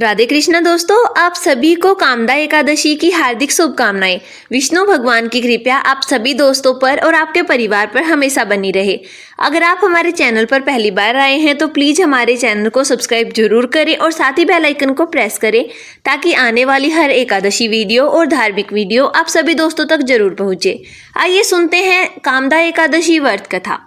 राधे कृष्णा दोस्तों, आप सभी को कामदा एकादशी की हार्दिक शुभकामनाएं। विष्णु भगवान की कृपा आप सभी दोस्तों पर और आपके परिवार पर हमेशा बनी रहे। अगर आप हमारे चैनल पर पहली बार आए हैं तो प्लीज हमारे चैनल को सब्सक्राइब जरूर करें और साथ ही बेल आइकन को प्रेस करें ताकि आने वाली हर एकादशी वीडियो और धार्मिक वीडियो आप सभी दोस्तों तक जरूर पहुंचे। आइए सुनते हैं कामदा एकादशी व्रत कथा।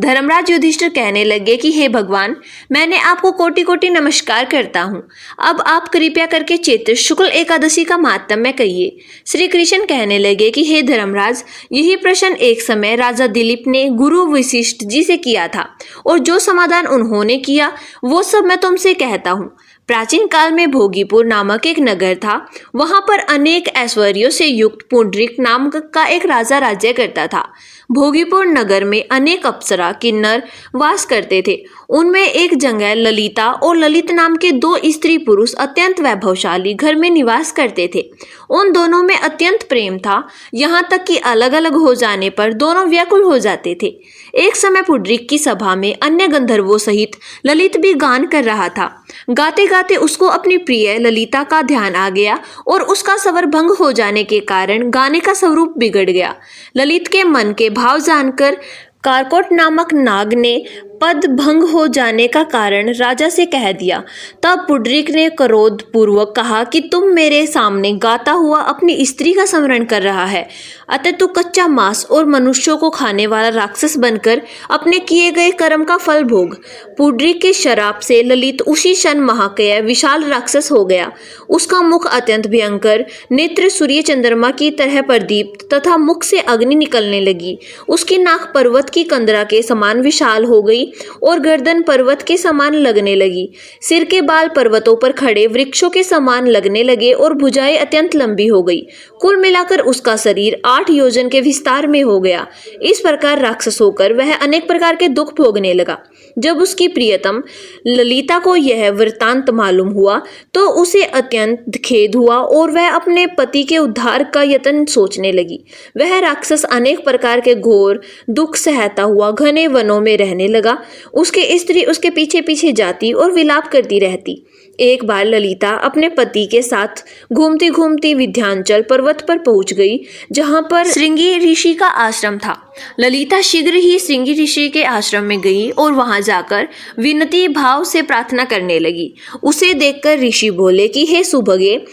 धर्मराज युधिष्ठिर कहने लगे कि हे भगवान, मैंने आपको कोटि कोटि नमस्कार करता हूँ। अब आप कृपया करके चैत्र शुक्ल एकादशी का महात्म्य कहिए। श्री कृष्ण कहने लगे कि हे धर्मराज, यही प्रश्न एक समय राजा दिलीप ने गुरु वशिष्ठ जी से किया था और जो समाधान उन्होंने किया वो सब मैं तुमसे कहता हूँ। प्राचीन काल में भोगीपुर नामक एक नगर था। वहां पर अनेक ऐश्वर्यों से युक्त पुंडरीक नाम का एक राजा राज्य करता था। भोगीपुर नगर में अनेक अप्सरा किन्नर वास करते थे। उनमें एक जगह ललिता और ललित नाम के दो स्त्री पुरुष अत्यंत वैभवशाली घर में निवास करते थे। उन दोनों में अत्यंत प्रेम था, यहाँ तक कि अलग अलग हो जाने पर दोनों व्याकुल हो जाते थे। एक समय पुंडरीक की सभा में अन्य गंधर्वों सहित ललित भी गान कर रहा था। गाते गाते उसको अपनी प्रिय ललिता का ध्यान आ गया और उसका स्वर भंग हो जाने के कारण गाने का स्वरूप बिगड़ गया। ललित के मन के भाव जानकर कारकोट नामक नाग ने पद भंग हो जाने का कारण राजा से कह दिया। तब पुंडरीक ने क्रोध पूर्वक कहा कि तुम मेरे सामने गाता हुआ अपनी स्त्री का स्मरण कर रहा है, अतः तू कच्चा मांस और मनुष्यों को खाने वाला राक्षस बनकर अपने किए गए कर्म का फल भोग। पुंडरीक के शराप से ललित उसी क्षण महाकाय विशाल राक्षस हो गया। उसका मुख अत्यंत भयंकर, नेत्र सूर्य चंद्रमा की तरह प्रदीप्त तथा मुख से अग्नि निकलने लगी। उसकी नाक पर्वत की कंदरा के समान विशाल हो गई और गर्दन पर्वत के समान लगने लगी। सिर के बाल पर्वतों पर खड़े वृक्षों के समान लगने लगे और भुजाएं अत्यंत लंबी हो गई। कुल मिलाकर उसका शरीर 8 योजन के विस्तार में हो गया। इस प्रकार राक्षस होकर वह अनेक प्रकार के दुख भोगने लगा। जब उसकी प्रियतम ललिता को यह वृतांत मालूम हुआ तो उसे अत्यंत खेद हुआ और वह अपने पति के उद्धार का यत्न सोचने लगी। वह राक्षस अनेक प्रकार के घोर दुख सहता हुआ घने वनों में रहने लगा। उसकी स्त्री उसके पीछे पीछे जाती और विलाप करती रहती। एक बार ललिता अपने पति के साथ घूमती घूमती विंध्याचल पर्वत पर पहुंच गई, जहां पर श्रृंगी ऋषि का आश्रम था। ललिता शीघ्र ही श्रृंगी ऋषि के आश्रम में गई और वहां जाकर विनती भाव से प्रार्थना करने लगी। उसे देखकर ऋषि बोले कि हे सुभगे,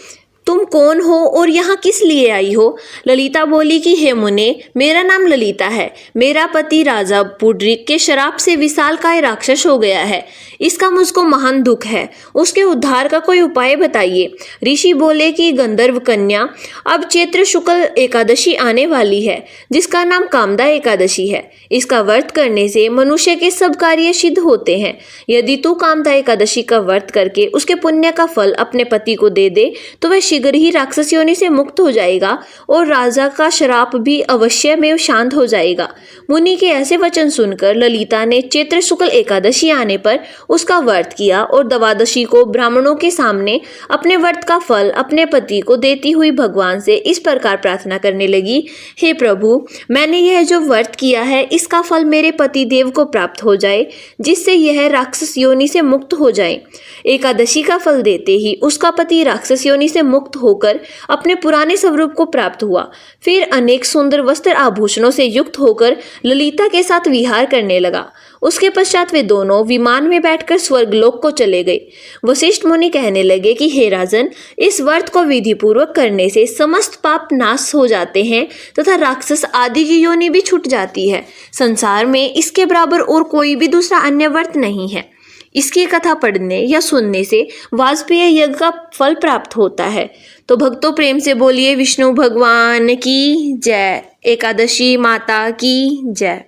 तुम कौन हो और यहाँ किस लिए आई हो? ललिता बोली कि हे मुने, मेरा नाम ललिता है। मेरा पति राजा पुंडरीक के श्राप से विशालकाय राक्षस हो गया है। इसका मुझको महान दुख है। उसके उद्धार का कोई उपाय बताइए। ऋषि बोले कि गंधर्व कन्या, अब चैत्र शुक्ल एकादशी आने वाली है जिसका नाम कामदा एकादशी है। इसका व्रत करने से मनुष्य के सब कार्य सिद्ध होते हैं। यदि तू कामदा एकादशी का व्रत करके उसके पुण्य का फल अपने पति को दे दे तो वह शीघ्र ही राक्षस योनि से मुक्त हो जाएगा और राजा का श्राप भी अवश्य में शांत हो जाएगा। मुनि के ऐसे वचन सुनकर ललिता ने चैत्र शुक्ल एकादशी आने पर उसका व्रत किया और द्वादशी को ब्राह्मणों के सामने अपने व्रत का फल अपने पति को देती हुई भगवान से इस प्रकार प्रार्थना करने लगी, हे प्रभु, मैंने यह जो व्रत किया है इसका फल मेरे पति देव को प्राप्त हो जाए, जिससे यह राक्षस योनि से मुक्त हो जाए। एकादशी का फल देते ही उसका पति राक्षस योनि से मुक्त होकर अपने पुराने स्वरूप को प्राप्त हुआ। फिर अनेक सुंदर वस्त्र आभूषणों से युक्त होकर ललिता के साथ विहार करने लगा। उसके पश्चात वे दोनों विमान में बैठकर स्वर्गलोक को चले गए। वशिष्ठ मुनि कहने लगे कि हे राजन, इस व्रत को विधि पूर्वक करने से समस्त पाप नाश हो जाते हैं तथा राक्षस आदि की योनि भी छूट जाती है। संसार में इसके बराबर और कोई भी दूसरा अन्य व्रत नहीं है। इसकी कथा पढ़ने या सुनने से वाजपेय यज्ञ का फल प्राप्त होता है। तो भक्तों, प्रेम से बोलिए विष्णु भगवान की जय। एकादशी माता की जय।